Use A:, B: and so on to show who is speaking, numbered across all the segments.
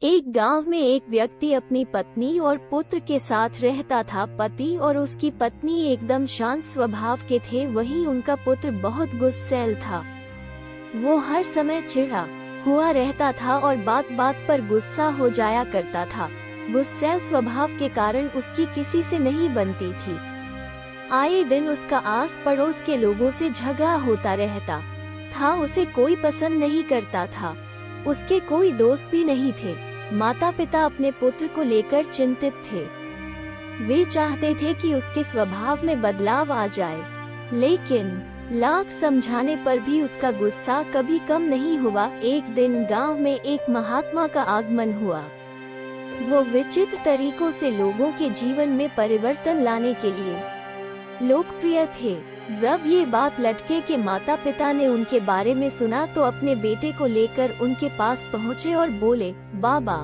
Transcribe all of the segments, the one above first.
A: एक गांव में एक व्यक्ति अपनी पत्नी और पुत्र के साथ रहता था। पति और उसकी पत्नी एकदम शांत स्वभाव के थे, वहीं उनका पुत्र बहुत गुस्सैल था। वो हर समय चिढ़ा हुआ रहता था और बात बात पर गुस्सा हो जाया करता था। गुस्सैल स्वभाव के कारण उसकी किसी से नहीं बनती थी। आए दिन उसका आस पड़ोस के लोगों से झगड़ा होता रहता था। उसे कोई पसंद नहीं करता था, उसके कोई दोस्त भी नहीं थे। माता पिता अपने पुत्र को लेकर चिंतित थे। वे चाहते थे कि उसके स्वभाव में बदलाव आ जाए, लेकिन लाख समझाने पर भी उसका गुस्सा कभी कम नहीं हुआ। एक दिन गांव में एक महात्मा का आगमन हुआ। वो विचित्र तरीकों से लोगों के जीवन में परिवर्तन लाने के लिए लोकप्रिय थे। जब ये बात लटके के माता पिता ने उनके बारे में सुना तो अपने बेटे को लेकर उनके पास पहुँचे और बोले, बाबा,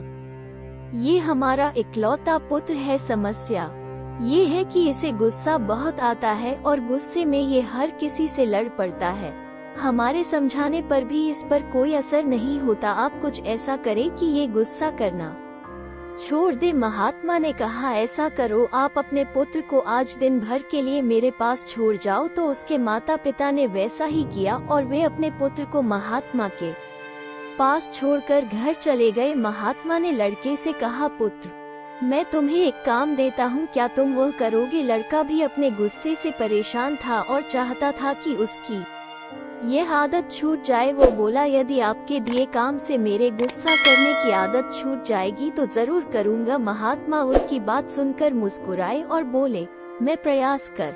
A: ये हमारा इकलौता पुत्र है। समस्या ये है कि इसे गुस्सा बहुत आता है और गुस्से में ये हर किसी से लड़ पड़ता है। हमारे समझाने पर भी इस पर कोई असर नहीं होता। आप कुछ ऐसा करें कि ये गुस्सा करना छोड़ दे। महात्मा ने कहा, ऐसा करो, आप अपने पुत्र को आज दिन भर के लिए मेरे पास छोड़ जाओ। तो उसके माता पिता ने वैसा ही किया और वे अपने पुत्र को महात्मा के पास छोड़कर घर चले गए। महात्मा ने लड़के से कहा, पुत्र, मैं तुम्हें एक काम देता हूँ, क्या तुम वह करोगे? लड़का भी अपने गुस्से से परेशान था और चाहता था कि उसकी यह आदत छूट जाए। वो बोला, यदि आपके दिए काम से मेरे गुस्सा करने की आदत छूट जाएगी तो जरूर करूँगा। महात्मा उसकी बात सुनकर मुस्कुराए और बोले, मैं प्रयास कर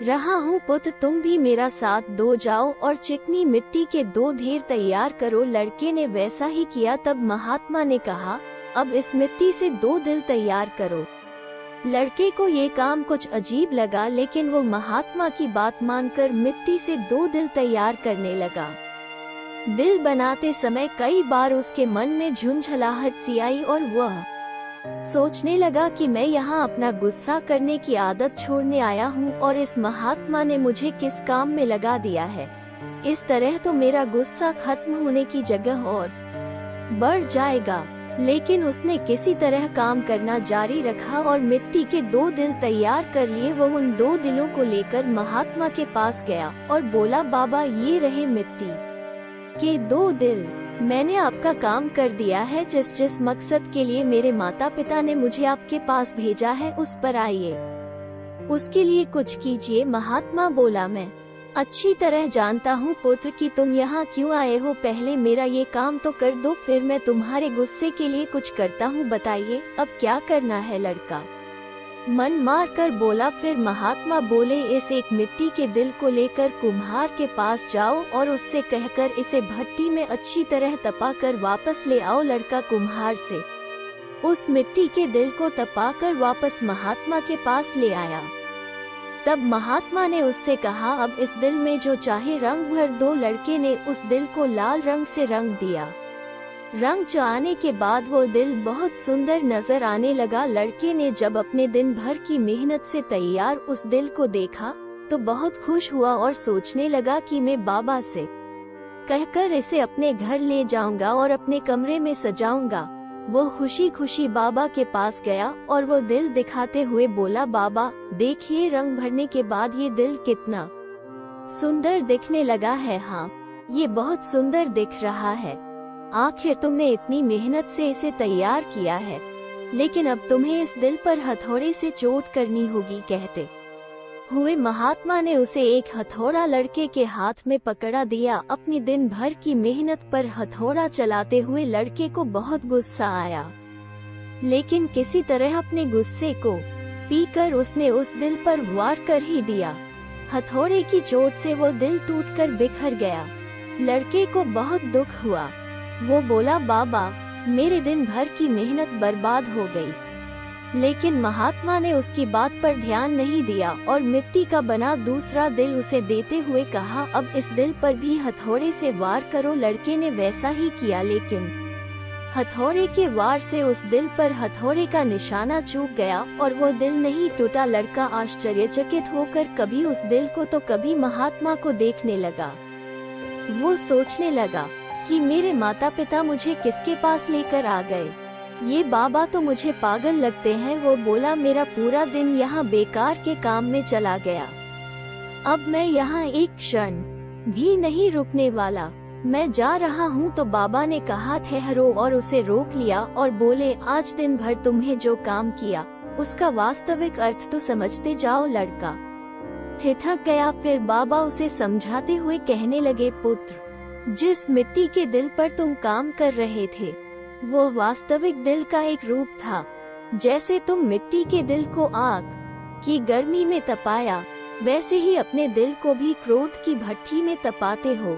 A: रहा हूँ पुत्र, तुम भी मेरा साथ दो। जाओ और चिकनी मिट्टी के 2 ढेर तैयार करो। लड़के ने वैसा ही किया। तब महात्मा ने कहा, अब इस मिट्टी से 2 दिल तैयार करो। लड़के को ये काम कुछ अजीब लगा, लेकिन वो महात्मा की बात मानकर मिट्टी से 2 दिल तैयार करने लगा। दिल बनाते समय कई बार उसके मन में झुंझलाहट सी आई और वह सोचने लगा कि मैं यहाँ अपना गुस्सा करने की आदत छोड़ने आया हूँ और इस महात्मा ने मुझे किस काम में लगा दिया है। इस तरह तो मेरा गुस्सा खत्म होने की जगह और बढ़ जाएगा। लेकिन उसने किसी तरह काम करना जारी रखा और मिट्टी के 2 दिल तैयार कर लिए। वो उन 2 दिलों को लेकर महात्मा के पास गया और बोला, बाबा, ये रहे मिट्टी के 2 दिल। मैंने आपका काम कर दिया है। जिस मकसद के लिए मेरे माता पिता ने मुझे आपके पास भेजा है, उस पर आइए, उसके लिए कुछ कीजिए। महात्मा बोला, मैं अच्छी तरह जानता हूँ पुत्र कि तुम यहाँ क्यों आए हो। पहले मेरा ये काम तो कर दो, फिर मैं तुम्हारे गुस्से के लिए कुछ करता हूँ। बताइए अब क्या करना है? लड़का मन मार कर बोला। फिर महात्मा बोले, इस एक मिट्टी के दिल को लेकर कुम्हार के पास जाओ और उससे कहकर इसे भट्टी में अच्छी तरह तपाकर वापस ले आओ। लड़का कुम्हार से उस मिट्टी के दिल को तपाकर वापस महात्मा के पास ले आया। तब महात्मा ने उससे कहा, अब इस दिल में जो चाहे रंग भर दो। लड़के ने उस दिल को लाल रंग से रंग दिया। रंग जाने के बाद वो दिल बहुत सुंदर नजर आने लगा। लड़के ने जब अपने दिन भर की मेहनत से तैयार उस दिल को देखा तो बहुत खुश हुआ और सोचने लगा कि मैं बाबा से कहकर इसे अपने घर ले जाऊंगा और अपने कमरे में सजाऊंगा। वो खुशी खुशी बाबा के पास गया और वो दिल दिखाते हुए बोला, बाबा, देखिए, रंग भरने के बाद ये दिल कितना सुंदर दिखने लगा है। हाँ, ये बहुत सुंदर दिख रहा है। आखिर तुमने इतनी मेहनत से इसे तैयार किया है, लेकिन अब तुम्हें इस दिल पर हथौड़े से चोट करनी होगी। कहते हुए महात्मा ने उसे एक हथौड़ा लड़के के हाथ में पकड़ा दिया। अपनी दिन भर की मेहनत पर हथौड़ा चलाते हुए लड़के को बहुत गुस्सा आया, लेकिन किसी तरह अपने गुस्से को पीकर उसने उस दिल पर वार कर ही दिया। हथौड़े की चोट से वो दिल टूटकर बिखर गया। लड़के को बहुत दुख हुआ। वो बोला, बाबा, मेरे दिन भर की मेहनत बर्बाद हो गई। लेकिन महात्मा ने उसकी बात पर ध्यान नहीं दिया और मिट्टी का बना दूसरा दिल उसे देते हुए कहा, अब इस दिल पर भी हथौड़े से वार करो। लड़के ने वैसा ही किया, लेकिन हथौड़े के वार से उस दिल पर हथौड़े का निशाना चूक गया और वो दिल नहीं टूटा। लड़का आश्चर्यचकित होकर कभी उस दिल को तो कभी महात्मा को देखने लगा। वो सोचने लगा, कि मेरे माता पिता मुझे किसके पास लेकर आ गए। ये बाबा तो मुझे पागल लगते हैं। वो बोला, मेरा पूरा दिन यहाँ बेकार के काम में चला गया। अब मैं यहाँ एक क्षण भी नहीं रुकने वाला। मैं जा रहा हूँ। तो बाबा ने कहा, ठहरो, और उसे रोक लिया और बोले, आज दिन भर तुम्हें जो काम किया उसका वास्तविक अर्थ तो समझते जाओ। लड़का ठिठक गया। फिर बाबा उसे समझाते हुए कहने लगे, पुत्र, जिस मिट्टी के दिल पर तुम काम कर रहे थे वो वास्तविक दिल का एक रूप था। जैसे तुम मिट्टी के दिल को आग की गर्मी में तपाया, वैसे ही अपने दिल को भी क्रोध की भट्ठी में तपाते हो।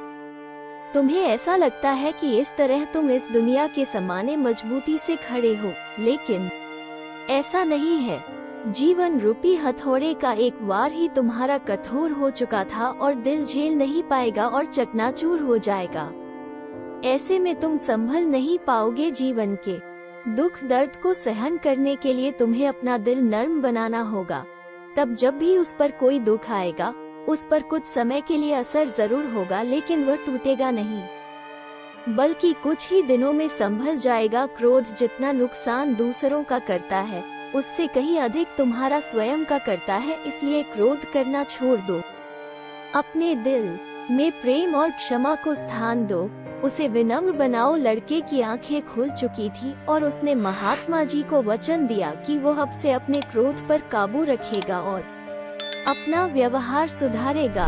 A: तुम्हें ऐसा लगता है कि इस तरह तुम इस दुनिया के सामने मजबूती से खड़े हो, लेकिन ऐसा नहीं है। जीवन रूपी हथौड़े का एक वार ही तुम्हारा कठोर हो चुका था और दिल झेल नहीं पाएगा और चकनाचूर हो जाएगा। ऐसे में तुम संभल नहीं पाओगे। जीवन के दुख दर्द को सहन करने के लिए तुम्हें अपना दिल नर्म बनाना होगा। तब जब भी उस पर कोई दुख आएगा, उस पर कुछ समय के लिए असर जरूर होगा, लेकिन वह टूटेगा नहीं, बल्कि कुछ ही दिनों में संभल जाएगा। क्रोध जितना नुकसान दूसरों का करता है, उससे कहीं अधिक तुम्हारा स्वयं का करता है। इसलिए क्रोध करना छोड़ दो। अपने दिल में प्रेम और क्षमा को स्थान दो। उसे विनम्र बनाओ। लड़के की आंखें खुल चुकी थी और उसने महात्मा जी को वचन दिया कि वो अब से अपने क्रोध पर काबू रखेगा और अपना व्यवहार सुधारेगा।